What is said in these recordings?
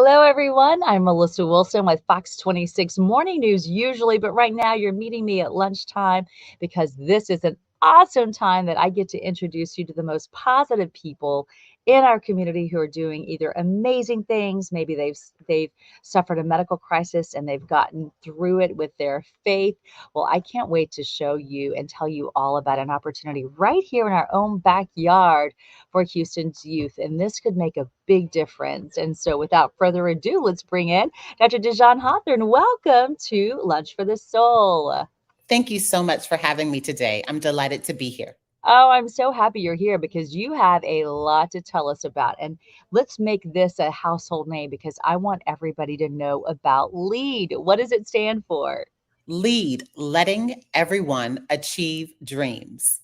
Hello, everyone. I'm Melissa Wilson with Fox 26 Morning News, usually, but right now you're meeting me at lunchtime because this is an awesome time that I get to introduce you to the most positive people in our community who are doing either amazing things, maybe they've suffered a medical crisis and they've gotten through it with their faith. Well, I can't wait to show you and tell you all about an opportunity right here in our own backyard for Houston's youth, and this could make a big difference. And so, without further ado, let's bring in Dr. Dejon Hawthorne. Welcome to Lunch for the Soul. Thank you so much for having me today. I'm delighted to be here. Oh, I'm so happy you're here because you have a lot to tell us about. And let's make this a household name because I want everybody to know about LEAD. What does it stand for? Lead, letting everyone achieve dreams.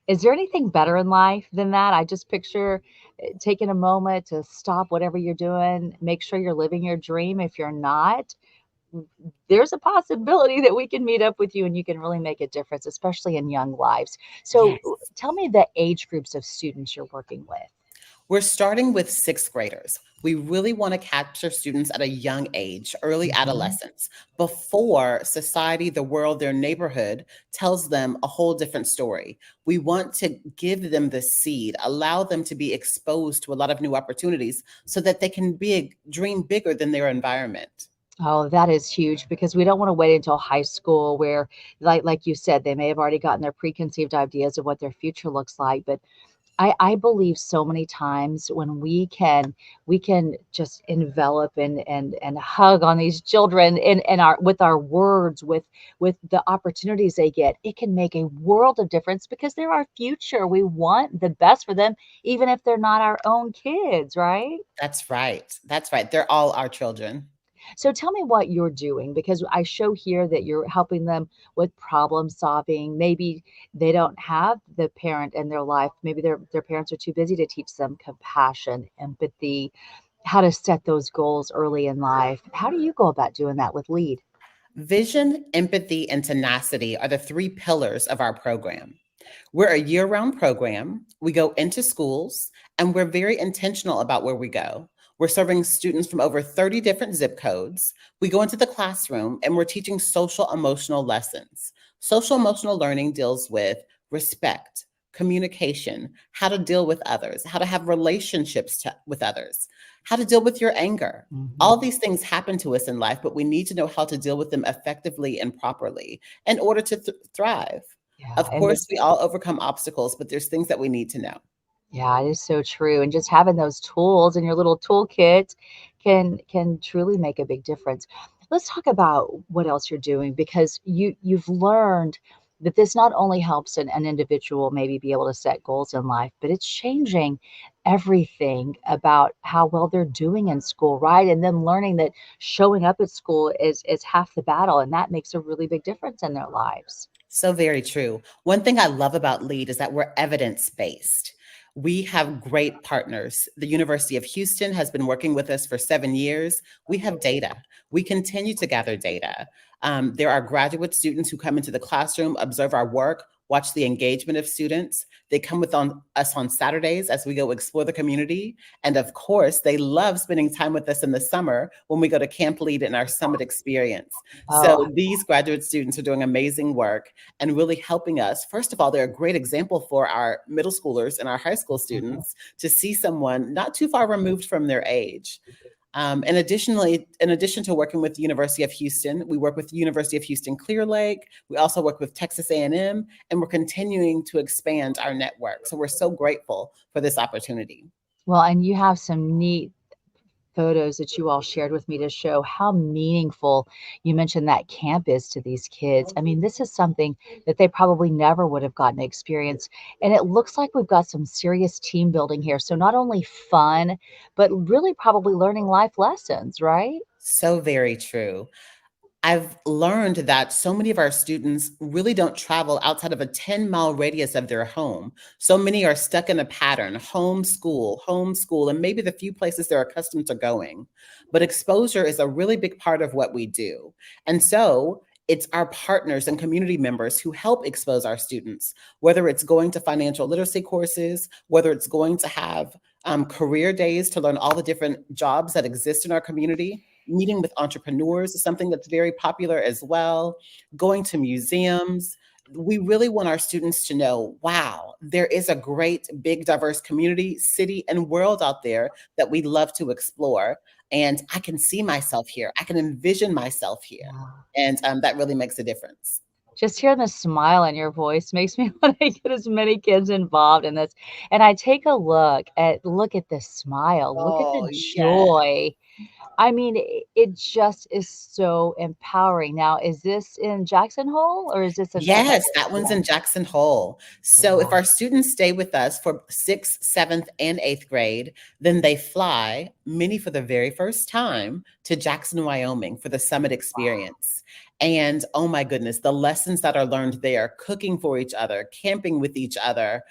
Is there anything better in life than that? I just picture taking a moment to stop whatever you're doing, make sure you're living your dream. If you're not, there's a possibility that we can meet up with you and you can really make a difference, especially in young lives. So Yes. tell me the age groups of students you're working with. We're starting with sixth graders. We really want to capture students at a young age, early Mhm. adolescence, before society, the world, their neighborhood tells them a whole different story. We want to give them the seed, allow them to be exposed to a lot of new opportunities so that they can dream bigger than their environment. Oh, that is huge because we don't want to wait until high school where, like you said, they may have already gotten their preconceived ideas of what their future looks like. But I believe so many times when we can just envelop and hug on these children in our with our words, with the opportunities they get, it can make a world of difference because they're our future. We want the best for them, even if they're not our own kids, right? That's right. That's right. They're all our children. So tell me what you're doing because I show here that you're helping them with problem solving. Maybe they don't have the parent in their life. Maybe their parents are too busy to teach them compassion, empathy, how to set those goals early in life. How do you go about doing that with LEAD? Vision, empathy, and tenacity are the three pillars of our program. We're a year round program. We go into schools and we're very intentional about where we go. We're serving students from over 30 different zip codes. We go into the classroom and we're teaching social emotional lessons. Social emotional learning deals with respect, communication, how to deal with others, how to have with others, how to deal with your anger. Mhm. All these things happen to us in life, but we need to know how to deal with them effectively and properly in order to thrive. Yeah, Of and course, we all overcome obstacles, but there's things that we need to know. yeah, it is so true. And just having those tools in your little toolkit can truly make a big difference. Let's talk about what else you're doing because you've learned that this not only helps an individual maybe be able to set goals in life, but it's changing everything about how well they're doing in school, right? And then learning that showing up at school is half the battle, and that makes a really big difference in their lives. So very true. One thing I love about LEAD is that we're evidence based. We have great partners. The University of Houston has been working with us for 7 years. We have data. We continue to gather data. There are graduate students who come into the classroom, observe our work, watch the engagement of students. They come with us on Saturdays as we go explore the community. And of course, they love spending time with us in the summer when we go to Camp Lead in our summit experience. Oh, So these graduate students are doing amazing work and really helping us. First of all, they're a great example for our middle schoolers and our high school mhm. students to see someone not too far removed from their age. And additionally, in addition to working with the University of Houston, we work with the University of Houston Clear Lake. We also work with Texas A&M, and we're continuing to expand our network. So we're so grateful for this opportunity. Well, and you have some neat photos that you all shared with me to show how meaningful you mentioned that camp is to these kids. I mean, this is something that they probably never would have gotten to experience. And it looks like we've got some serious team building here. So not only fun, but really probably learning life lessons, right? So very true. I've learned that so many of our students really don't travel outside of a 10-mile radius of their home. So many are stuck in a pattern, homeschool, and maybe the few places they're accustomed to going. But exposure is a really big part of what we do. And so it's our partners and community members who help expose our students, whether it's going to financial literacy courses, whether it's going to have career days to learn all the different jobs that exist in our community. Meeting with entrepreneurs is something that's very popular as well. Going to museums. We really want our students to know, wow, there is a great, big, diverse community, city, and world out there that we love to explore. And I can see myself here. I can envision myself here. Yeah. And that really makes a difference. Just hearing the smile in your voice makes me want to get as many kids involved in this. And I take a look at the smile, look at the Oh, yeah. joy. I mean, it just is so empowering. Now, is this in Jackson Hole or is this another? Yes, that one's in Jackson Hole. So if Wow. our students stay with us for sixth, seventh, and eighth grade, then they fly, many for the very first time, to Jackson, Wyoming for the summit experience. And oh my goodness, the lessons that are learned there, cooking for each other, camping with each other,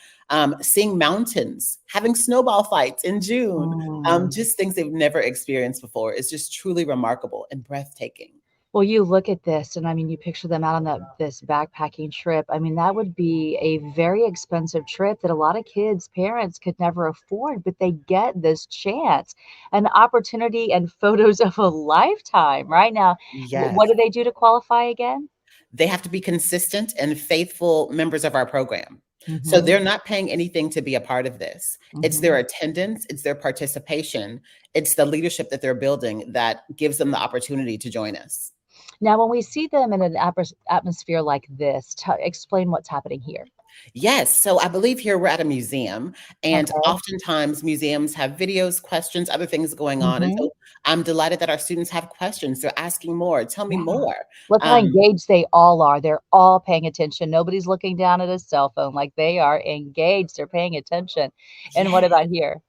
seeing mountains, having snowball fights in June, Mm. just things they've never experienced before. It's just truly remarkable and breathtaking. Well, you look at this, and I mean, you picture them out on this backpacking trip. I mean, that would be a very expensive trip that a lot of kids' parents could never afford, but they get this chance, an opportunity, and photos of a lifetime. Right now, what Yes. do they do to qualify again? They have to be consistent and faithful members of our program. So Hmm. they're not paying anything to be a part of this. It's their Hmm. attendance, it's their participation, it's the leadership that they're building that gives them the opportunity to join us. Now, when we see them in an atmosphere like this, explain what's happening here. Yes. So I believe here we're at a museum, and Okay. oftentimes museums have videos, questions, other things going on. And Hmm. so I'm delighted that our students have questions. They're asking more. Tell me Yeah. more. Look how Um, engaged they all are. They're all paying attention. Nobody's looking down at a cell phone. Like, they are engaged. They're paying attention. And what yeah. about here?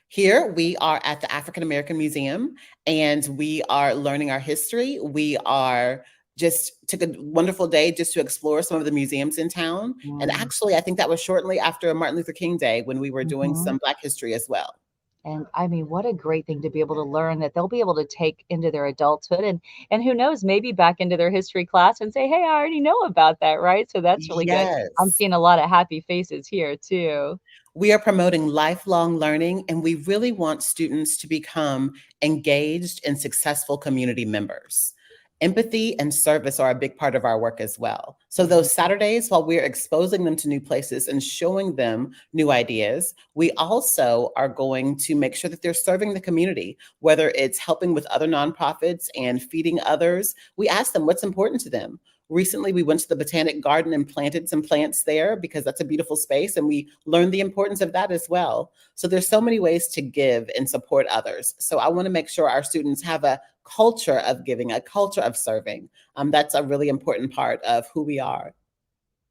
Here we are at the African American Museum and we are learning our history. We are just took a wonderful day just to explore some of the museums in town. And Mm, actually, I think that was shortly after Martin Luther King Day when we were doing mhm. some Black history as well. And I mean, what a great thing to be able to learn that they'll be able to take into their adulthood and who knows, maybe back into their history class and say, "Hey, I already know about that," right? So that's really good. I'm Yes. seeing a lot of happy faces here too. We are promoting lifelong learning, and we really want students to become engaged and successful community members. Empathy and service are a big part of our work as well. So, Mhm. those Saturdays, while we're exposing them to new places and showing them new ideas, we also are going to make sure that they're serving the community, whether it's helping with other nonprofits and feeding others. We ask them what's important to them. Recently, we went to the Botanic Garden and planted some plants there because that's a beautiful space, and we learned the importance of that as well. So there's so many ways to give and support others. So I want to make sure our students have a culture of giving, a culture of serving. That's a really important part of who we are.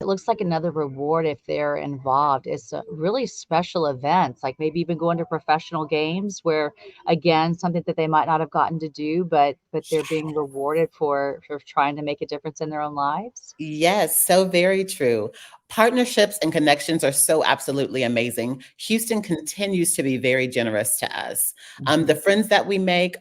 It looks like another reward if they're involved is really special events, like maybe even going to professional games where, again, something that they might not have gotten to do, but they're being rewarded for trying to make a difference in their own lives. Yes, so very true. Partnerships and connections are so absolutely amazing. Houston continues to be very generous to us. Mhm. The friends that we make,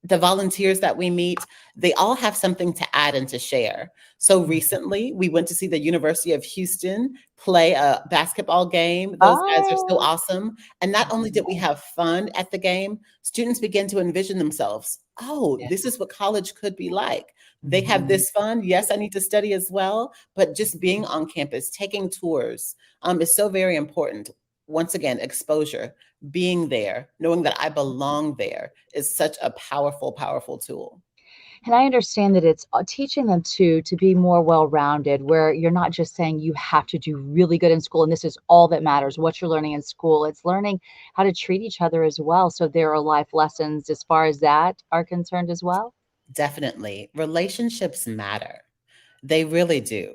the volunteers that we meet, they all have something to add and to share. So recently, we went to see the University of Houston play a basketball game. Those guys are so Oh. awesome. And not only did we have fun at the game, students began to envision themselves. Oh, Yeah. this is what college could be like. They have Mhm. this fun. Yes, I need to study as well, but just being on campus, taking tours, is so very important. Once again, exposure, being there, knowing that I belong there is such a powerful, powerful tool. And I understand that it's teaching them to be more well-rounded, where you're not just saying you have to do really good in school and this is all that matters, what you're learning in school. It's learning how to treat each other as well. So there are life lessons as far as that are concerned as well. Definitely. Relationships matter. They really do.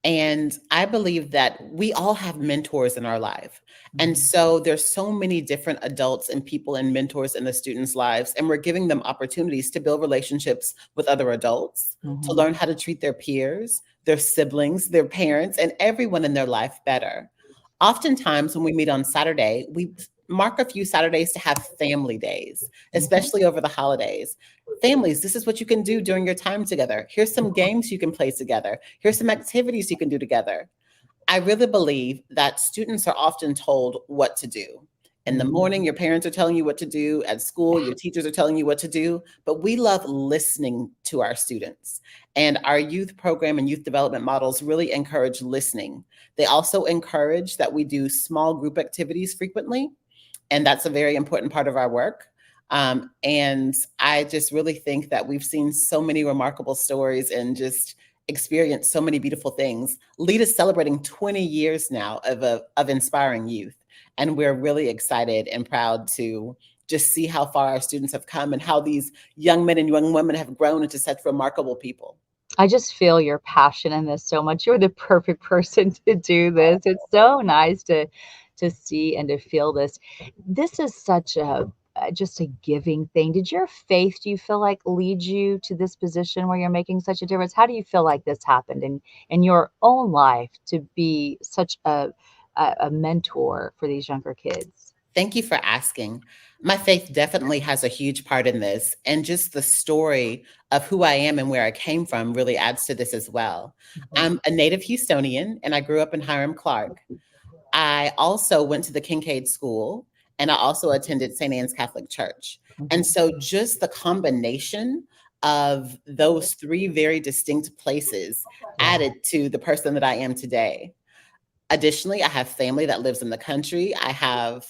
And I believe that we all have mentors in our life. And Mhm. so there's so many different adults and people and mentors in the students' lives, and we're giving them opportunities to build relationships with other adults, to Mhm. learn how to treat their peers, their siblings, their parents, and everyone in their life better. Oftentimes, when we meet on Saturday, we mark a few Saturdays to have family days, Mhm. especially over the holidays. Families, this is what you can do during your time together. Here's some games you can play together. Here's some activities you can do together. I really believe that students are often told what to do. In the morning, your parents are telling you what to do. At school, your teachers are telling you what to do. But we love listening to our students. And our youth program and youth development models really encourage listening. They also encourage that we do small group activities frequently. And that's a very important part of our work. And I just really think that we've seen so many remarkable stories and just experienced so many beautiful things. LEAD is celebrating 20 years now of inspiring youth. And we're really excited and proud to just see how far our students have come and how these young men and young women have grown into such remarkable people. I just feel your passion in this so much. You're the perfect person to do this. It's so nice to see and to feel this. This is such a just a giving thing. Did your faith, do you feel like, lead you to this position where you're making such a difference? How do you feel like this happened in your own life to be such a mentor for these younger kids? Thank you for asking. My faith definitely has a huge part in this, and just the story of who I am and where I came from really adds to this as well. I'm a native Houstonian, and I grew up in Hiram Clark. I also went to the Kincaid School, and I also attended St. Anne's Catholic Church. And so just the combination of those three very distinct places added to the person that I am today. Additionally, I have family that lives in the country. I have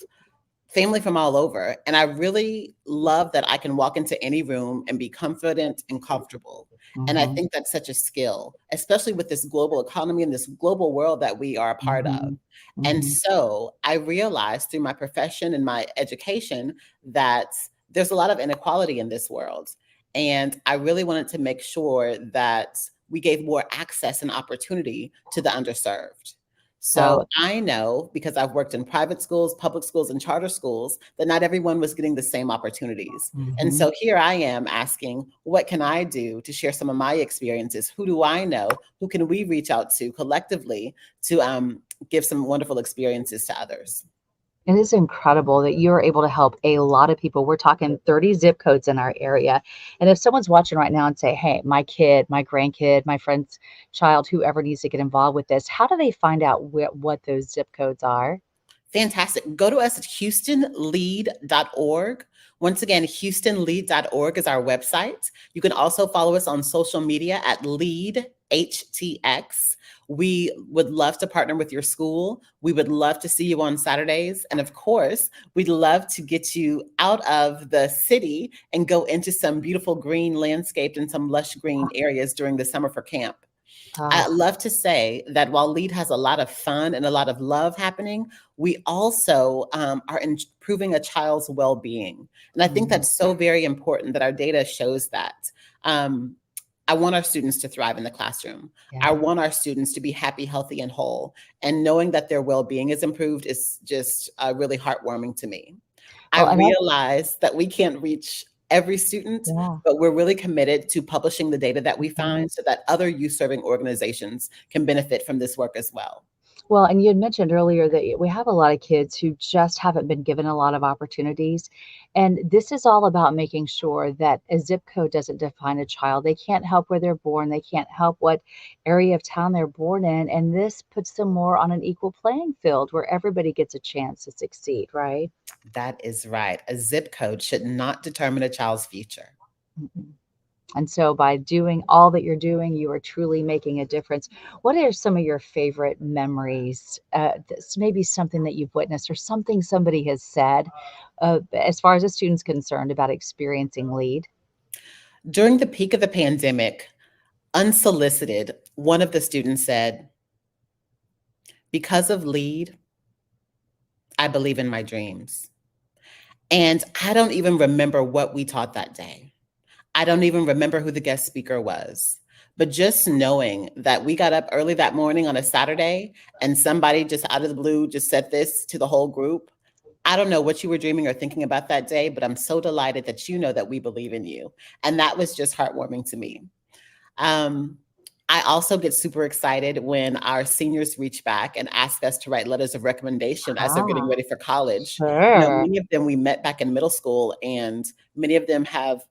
family from all over. And I really love that I can walk into any room and be confident and comfortable. And I think that's such a skill, especially with this global economy and this global world that we are a part of. And so I realized through my profession and my education that there's a lot of inequality in this world. And I really wanted to make sure that we gave more access and opportunity to the underserved. So I know, because I've worked in private schools, public schools, and charter schools, that not everyone was getting the same opportunities. And so here I am asking, what can I do to share some of my experiences? Who do I know? Who can we reach out to collectively to give some wonderful experiences to others? It is incredible that you're able to help a lot of people. We're talking 30 zip codes in our area. And if someone's watching right now and say, hey, my kid, my grandkid, my friend's child, whoever needs to get involved with this, how do they find out what those zip codes are? Fantastic. Go to us at houstonlead.org. Once again, houstonlead.org is our website. You can also follow us on social media at LeadHTX. We would love to partner with your school. We would love to see you on Saturdays. And of course, we'd love to get you out of the city and go into some beautiful green landscaped and some lush green areas during the summer for camp. I love to say that while LEAD has a lot of fun and a lot of love happening, we also are improving a child's well-being. And I think that's so very important that our data shows that. I want our students to thrive in the classroom. I want our students to be happy, healthy, and whole. And knowing that their well-being is improved is just really heartwarming to me. I realize that we can't reach every student, but we're really committed to publishing the data that we find so that other youth-serving organizations can benefit from this work as well. Well, and you had mentioned earlier that we have a lot of kids who just haven't been given a lot of opportunities. And this is all about making sure that a zip code doesn't define a child. They can't help where they're born. They can't help what area of town they're born in. And this puts them more on an equal playing field where everybody gets a chance to succeed, right? That is right. A zip code should not determine a child's future. And so by doing all that you're doing, you are truly making a difference. What are some of your favorite memories? Maybe something that you've witnessed or something somebody has said as far as a student's concerned about experiencing LEAD? During the peak of the pandemic, unsolicited, one of the students said, because of LEAD, I believe in my dreams. And I don't even remember what we taught that day. I don't even remember who the guest speaker was, but just knowing that we got up early that morning on a Saturday and somebody just out of the blue just said this to the whole group. I don't know what you were dreaming or thinking about that day, but I'm so delighted that you know that we believe in you. And that was just heartwarming to me. I also get super excited when our seniors reach back and ask us to write letters of recommendation as they're getting ready for college. Sure. You know, many of them we met back in middle school, and many of them have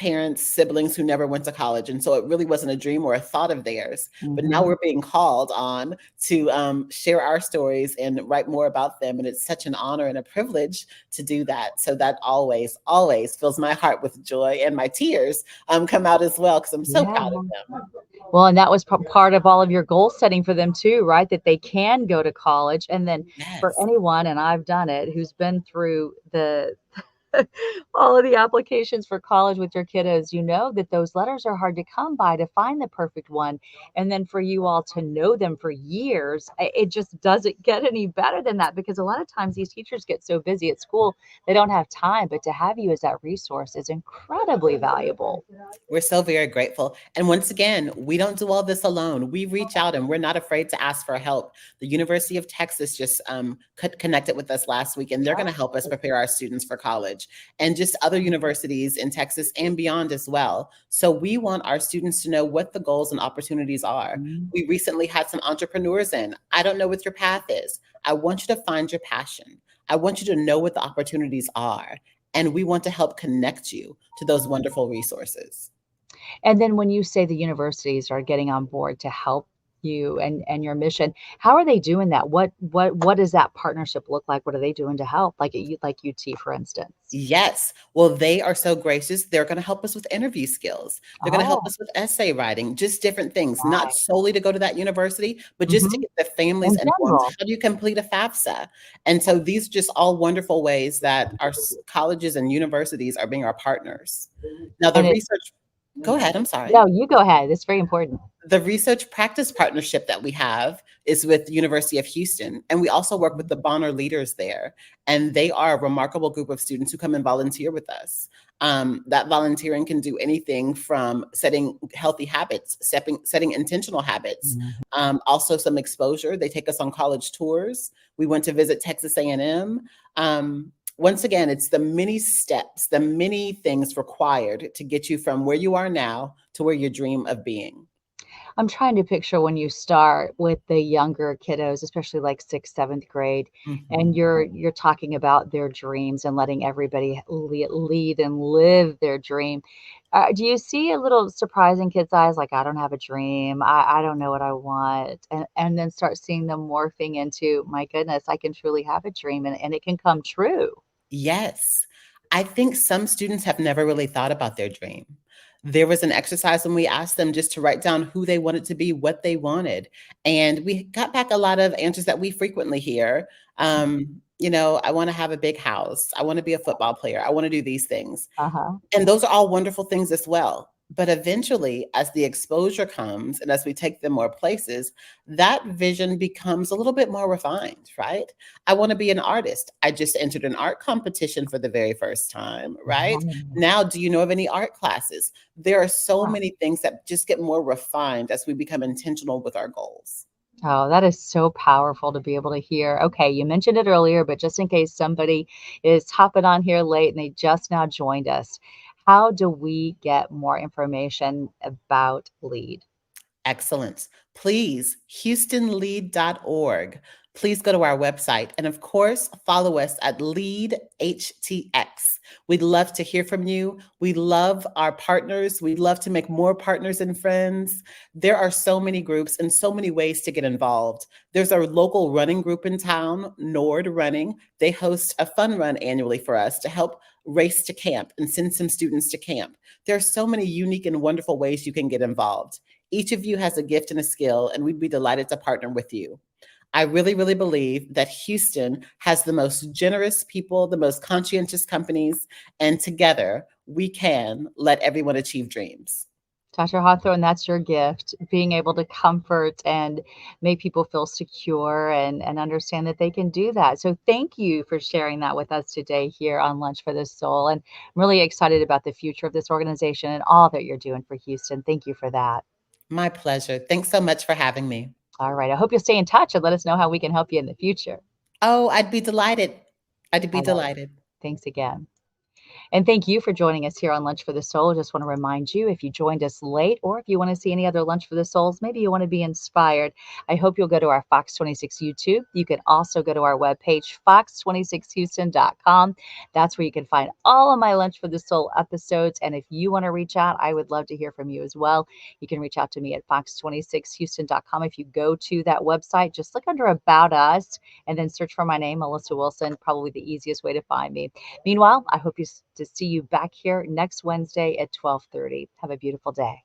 parents, siblings who never went to college. And so it really wasn't a dream or a thought of theirs. But now Mhm. we're being called on to share our stories and write more about them. And it's such an honor and a privilege to do that. So that always, always fills my heart with joy, and my tears come out as well because I'm so Yeah. proud of them. Well, and that was part of all of your goal setting for them too, right? That they can go to college. And then for Yes. anyone, and I've done it, who's been through the all of the applications for college with your kiddos, you know that those letters are hard to come by to find the perfect one. And then for you all to know them for years, it just doesn't get any better than that, because a lot of times these teachers get so busy at school, they don't have time. But to have you as that resource is incredibly valuable. We're so very grateful. And once again, we don't do all this alone. We reach out and we're not afraid to ask for help. The University of Texas just connected with us last week, and they're going to help us prepare our students for college, and just other universities in Texas and beyond as well. So we want our students to know what the goals and opportunities are. Mhm. We recently had some entrepreneurs in. I don't know what your path is. I want you to find your passion. I want you to know what the opportunities are. And we want to help connect you to those wonderful resources. And then when you say the universities are getting on board to help you and your mission, how are they doing that? What does that partnership look like? What are they doing to help? Like at like UT, for instance? Yes. Well, they are so gracious. They're going to help us with interview skills. They're going to help Oh, us with essay writing, just different things, not right. solely to go to that university, but just to Mhm. get the families In informed. general. How do you complete a FAFSA? And so these are just all wonderful ways that our colleges and universities are being our partners. Now, the And it research, go ahead. I'm sorry. no, you go ahead. It's very important. The research practice partnership that we have is with the University of Houston, and we also work with the Bonner leaders there. And they are a remarkable group of students who come and volunteer with us. That volunteering can do anything from setting healthy habits, setting intentional habits, Mhm. also some exposure. They take us on college tours. We went to visit Texas A&M. Once again, it's the many steps, the many things required to get you from where you are now to where you dream of being. I'm trying to picture when you start with the younger kiddos, especially like 6th, 7th grade, and Mhm. you're talking about their dreams and letting everybody lead and live their dream. Do you see a little surprise in kids' eyes, like, "I don't have a dream. I don't know what I want," and then start seeing them morphing into, "My goodness, I can truly have a dream and it can come true." Yes. I think some students have never really thought about their dream. There was an exercise when we asked them just to write down who they wanted to be, what they wanted. And we got back a lot of answers that we frequently hear. I want to have a big house. I want to be a football player. I want to do these things. Uh-huh. And those are all wonderful things as well. But eventually, as the exposure comes and as we take them more places, that vision becomes a little bit more refined, right? I want to be an artist. I just entered an art competition for the very first time, right? Right. Now, do you know of any art classes? There are so Yeah. many things that just get more refined as we become intentional with our goals. Oh, that is so powerful to be able to hear. Okay, you mentioned it earlier, but just in case somebody is hopping on here late and they just now joined us, how do we get more information about LEAD? Excellent. Please, houstonlead.org. Please go to our website. And of course, follow us at Lead HTX. We'd love to hear from you. We love our partners. We'd love to make more partners and friends. There are so many groups and so many ways to get involved. There's our local running group in town, Nord Running. They host a fun run annually for us to help race to camp and send some students to camp. There are so many unique and wonderful ways you can get involved. Each of you has a gift and a skill, and we'd be delighted to partner with you. I really, really believe that Houston has the most generous people, the most conscientious companies, and together we can let everyone achieve dreams. Dr. Hawthorne, that's your gift, being able to comfort and make people feel secure and understand that they can do that. So thank you for sharing that with us today here on Lunch for the Soul. And I'm really excited about the future of this organization and all that you're doing for Houston. Thank you for that. My pleasure. Thanks so much for having me. All right. I hope you'll stay in touch and let us know how we can help you in the future. Oh, I'd be delighted. I'd be All right. delighted. Thanks again. And thank you for joining us here on Lunch for the Soul. Just want to remind you, if you joined us late or if you want to see any other Lunch for the Souls, maybe you want to be inspired, I hope you'll go to our Fox 26 YouTube. You can also go to our webpage, fox26houston.com. That's where you can find all of my Lunch for the Soul episodes. And if you want to reach out, I would love to hear from you as well. You can reach out to me at fox26houston.com. If you go to that website, just look under About Us and then search for my name, Melissa Wilson, probably the easiest way to find me. Meanwhile, I hope to see you back here next Wednesday at 12:30. Have a beautiful day.